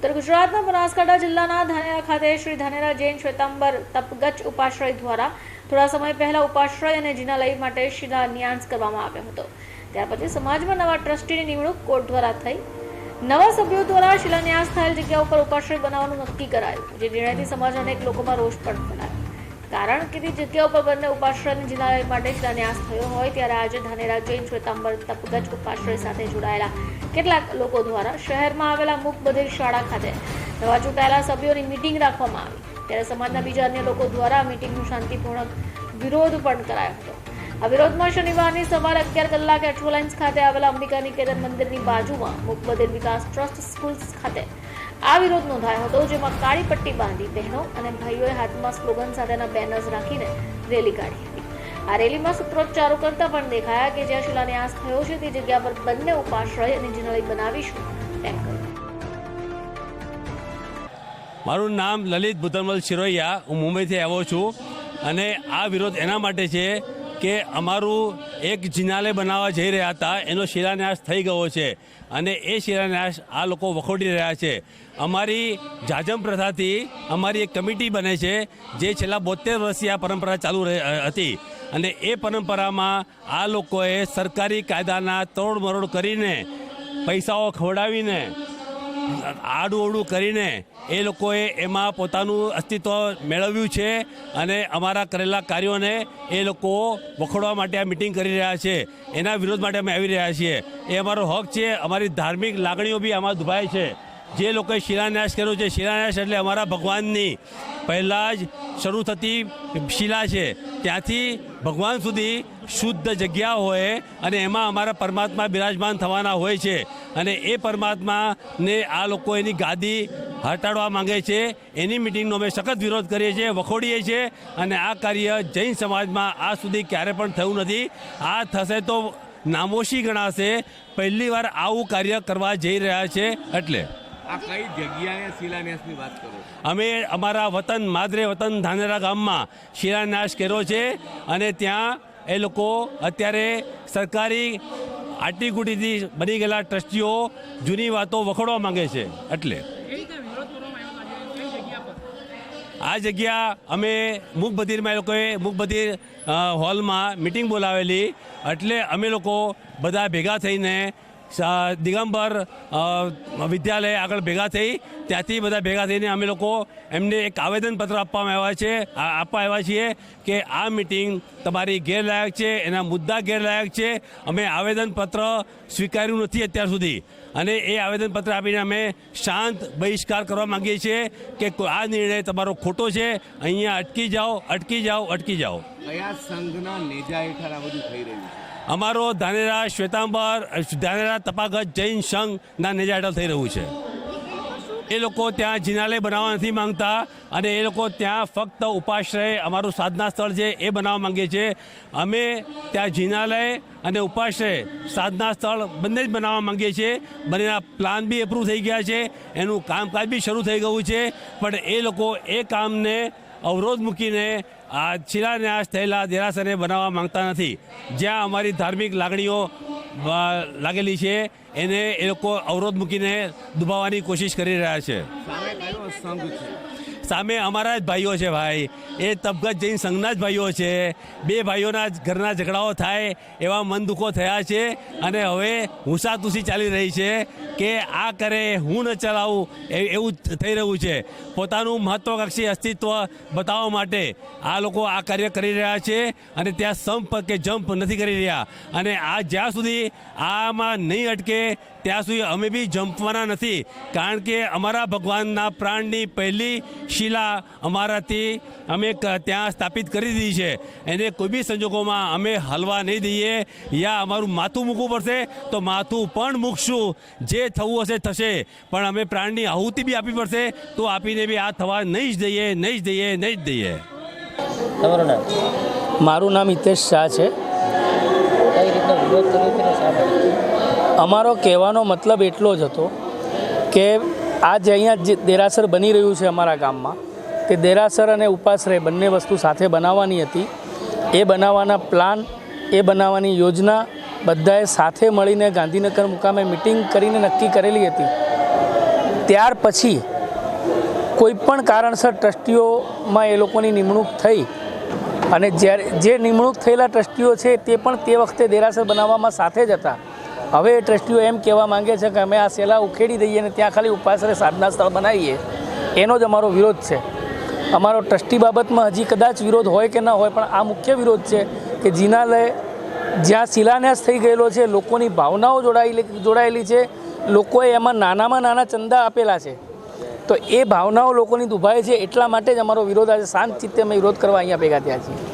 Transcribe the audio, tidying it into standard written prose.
ઉત્તર ગુજરાતના બનાસકાંઠા જિલ્લાના ધાનેરા ખાતે શ્રી ધાનેરા જૈન શ્વેતાંબર તપગચ્છ ઉપાશ્રય દ્વારા થોડા સમય પહેલા ઉપાશ્રય અને જિનાલય માટે શિલાન્યાસ કરવામાં આવ્યો હતો। ત્યાર પછી સમાજમાં નવા ટ્રસ્ટીની નિમણૂક કોર્ટ દ્વારા થઈ। નવા સભ્યો દ્વારા શિલાન્યાસ થયેલ જગ્યા ઉપર ઉપાશ્રય બનાવવાનું નક્કી કરાયું, જે નિર્ણયથી સમાજના અનેક લોકોમાં રોષ પણ ફેલાયો। કારણ કે તે જગ્યા ઉપર બંને ઉપાશ્રય અને જિનાલય માટે શિલાન્યાસ થયો હોય ત્યારે આજે ધાનેરા જૈન શ્વેતાંબર તપગચ્છ ઉપાશ્રય સાથે જોડાયેલા કેટલાક લોકો દ્વારા શહેરમાં આવેલા મૂક બધિર શાળા ખાતે નવા ચૂંટાયેલા સભ્યોની મીટિંગ રાખવામાં આવી। ત્યારે સમાજના બીજા અન્ય લોકો દ્વારા મીટિંગનો શાંતિપૂર્ણ વિરોધ પણ કરાયો હતો। આ વિરોધમાં શનિવારની સવારે 11 કલાકે એક્સોલાઇન્સ ખાતે આવેલા અંબિકા નિકેતન મંદિરની બાજુમાં મૂક બધિર વિકાસ ટ્રસ્ટ સ્કૂલ ખાતે આ વિરોધ નોંધાયો હતો, જેમાં કાળી પટ્ટી બાંધી બહેનો અને ભાઈઓએ હાથમાં સ્લોગન સાથેના બેનર્સ રાખીને રેલી કાઢી હતી। આ રેલીમાં સૂત્રોચ્ચારો કરતા પણ દેખાયા કે જ્યાં શિલાન્યાસ થયો છે તે જગ્યા પર બંને ઉપાશ્રય અને જિનાલય બનાવીશું તેમ કહ્યું। મારું નામ લલિત ભૂતરમલ શિરોયા, હું મુંબઈથી આવ્યો છું અને આ વિરોધ એના માટે છે કે અમારું એક જિનાલય બનાવવા જઈ રહ્યા હતા, એનો શિલાન્યાસ થઈ ગયો છે અને એ શિલાન્યાસ આ લોકો વખોડી રહ્યા છે। અમારી જાજમ પ્રથાથી અમારી એક કમિટી બને છે, જે છેલ્લા 72 વર્ષથી આ પરંપરા ચાલુ હતી અને એ પરંપરામાં આ લોકોએ સરકારી કાયદાના તોડમરોડ કરીને, પૈસાઓ ખવડાવીને, આડું કરીને એ લોકોએ એમાં પોતાનું અસ્તિત્વ મેળવ્યું છે અને અમારા કરેલા કાર્યોને એ લોકો વખોડવા માટે આ મિટિંગ કરી રહ્યા છે। એના વિરોધ માટે અમે આવી રહ્યા છીએ। એ અમારો હક છે, અમારી ધાર્મિક લાગણીઓ બી આમાં દુભાય છે। જે લોકોએ શિલાન્યાસ કર્યો છે, શિલાન્યાસ એટલે અમારા ભગવાનની પહેલાં જ શરૂ થતી શિલા છે, ત્યાંથી ભગવાન સુધી શુદ્ધ જગ્યા હોય અને એમાં અમારા પરમાત્મા બિરાજમાન થવાના હોય છે અને એ પરમાત્માને આ લોકો એની ગાદી હટાડવા માંગે છે। એની મિટિંગનો અમે સખત વિરોધ કરીએ છીએ, વખોડીએ છીએ અને આ કાર્ય જૈન સમાજમાં આજ સુધી ક્યારે પણ થયું નથી। આ થશે તો નામોશી ગણાશે। પહેલીવાર આવું કાર્ય કરવા જઈ રહ્યા છે। એટલે આ કઈ જગ્યાએ શિલાન્યાસની વાત કરો? અમે અમારા વતન માદરે વતન ધાનેરા ગામમાં શિલાન્યાસ કર્યો છે અને ત્યાં એ લોકો અત્યારે સરકારી આટીગુટીથી બની ગયેલા ટ્રસ્ટીઓ જૂની વાતો વખોડવા માંગે છે। એટલે આ જગ્યા અમે મૂક બધિરમાં એ લોકોએ મૂક બધિર હોલમાં મિટિંગ બોલાવેલી, એટલે અમે લોકો બધા ભેગા થઈને દિગંબર વિદ્યાલય આગળ ભેગા થઈ, ત્યાંથી બધા ભેગા થઈને અમે લોકો એમને એક આવેદનપત્ર આપવા આવ્યા છીએ કે આ મિટિંગ તમારી ગેરલાયક છે, એના મુદ્દા ગેરલાયક છે। અમે આવેદનપત્ર સ્વીકાર્યું નથી અત્યાર સુધી અને એ આવેદનપત્ર આપીને અમે શાંત બહિષ્કાર કરવા માંગીએ છીએ કે આ નિર્ણય તમારો ખોટો છે, અહીંયા અટકી જાઓ, અટકી જાઓ, અટકી જાઓ। કયા સંઘના નેજા હેઠળ આ બધું થઈ રહ્યું છે? અમારો ધાનેરા શ્વેતાંબર ધાનેરા તપાગચ્છ જૈન સંઘના નેજા હેઠળ થઈ રહ્યું છે। એ લોકો ત્યાં જિનાલય બનાવવા નથી માંગતા અને એ લોકો ત્યાં ફક્ત ઉપાશ્રય, અમારું સાધના સ્થળ છે એ બનાવવા માંગે છે। અમે ત્યાં જિનાલય અને ઉપાશ્રય સાધના સ્થળ બંને જ બનાવવા માંગીએ છીએ। બંનેના પ્લાન બી એપ્રૂવ થઈ ગયા છે, એનું કામકાજ બી શરૂ થઈ ગયું છે, પણ એ લોકો એ કામને અવરોધ મૂકીને આ શિલાન્યાસ થયેલા દેરાસરને બનાવવા માંગતા નથી। જ્યાં અમારી ધાર્મિક લાગણીઓ લાગેલી છે એને એ લોકો અવરોધ મૂકીને દુભાવવાની કોશિશ કરી રહ્યા છે। સામે કયો સંઘ છે? સામે અમારા જ ભાઈઓ છે ભાઈ, એ તપગચ્છ જૈન સંઘના જ ભાઈઓ છે। બે ભાઈઓના ઘરના ઝઘડાઓ થાય એવા મન દુઃખો થયા છે અને હવે હુંસાતુસી ચાલી રહી છે કે આ કરે હું ન ચલાવું એવું થઈ રહ્યું છે। પોતાનું મહત્વાકાંક્ષી અસ્તિત્વ બતાવવા માટે આ લોકો આ કાર્ય કરી રહ્યા છે અને ત્યાં સંપ કે જમ્પ નથી કરી રહ્યા અને આ જ્યાં સુધી આમાં નહીં અટકે ત્યાં સુધી અમે બી જંપવાના નથી, કારણ કે અમારા ભગવાનના પ્રાણની પહેલી શિલા અમારાથી અમે ત્યાં સ્થાપિત કરી દીધી છે। એને કોઈ બી સંજોગોમાં અમે હલવા નહીં દઈએ। યા અમારું માથું મૂકવું પડશે તો માથું પણ મૂકશું, જે થવું હશે થશે, પણ અમે પ્રાણની આહુતિ બી આપવી પડશે તો આપીને બી આ થવા નહીં જ દઈએ, નહીં જ દઈએ, નહીં જ દઈએ। તમારું નામ? મારું નામ હિતેશ શાહ છે। કઈ રીતનો વિરોધ કર્યો છે ને શા માટે? અમારો કહેવાનો મતલબ એટલો જ હતો કે આ જે અહીંયા જે દેરાસર બની રહ્યું છે અમારા ગામમાં, તે દેરાસર અને ઉપાશ્રય બંને વસ્તુ સાથે બનાવવાની હતી। એ બનાવવાના પ્લાન, એ બનાવવાની યોજના બધાએ સાથે મળીને ગાંધીનગર મુકામે મિટિંગ કરીને નક્કી કરેલી હતી। ત્યાર પછી કોઈ પણ કારણસર ટ્રસ્ટીઓમાં એ લોકોની નિમણૂક થઈ અને જ્યારે જે નિમણૂક થયેલા ટ્રસ્ટીઓ છે તે પણ તે વખતે દેરાસર બનાવવામાં સાથે જ હતા. હવે એ ટ્રસ્ટીઓ એમ કહેવા માંગે છે કે અમે આ સેલા ઉખેડી દઈએ અને ત્યાં ખાલી ઉપાશ્રય સાધના સ્થળ બનાવીએ, એનો જ અમારો વિરોધ છે. અમારો ટ્રસ્ટી બાબતમાં હજી કદાચ વિરોધ હોય કે ન હોય, પણ આ મુખ્ય વિરોધ છે કે જિનાલય જ્યાં શિલાન્યાસ થઈ ગયેલો છે, લોકોની ભાવનાઓ જોડાયેલી છે, લોકોએ એમાં નાનામાં નાના ચંદા આપેલા છે, તો એ ભાવનાઓ લોકોની દુભાય છે. એટલા માટે જ અમારો વિરોધ આજે શાંત ચિત્તે અમે વિરોધ કરવા અહીંયા ભેગા થયા છીએ.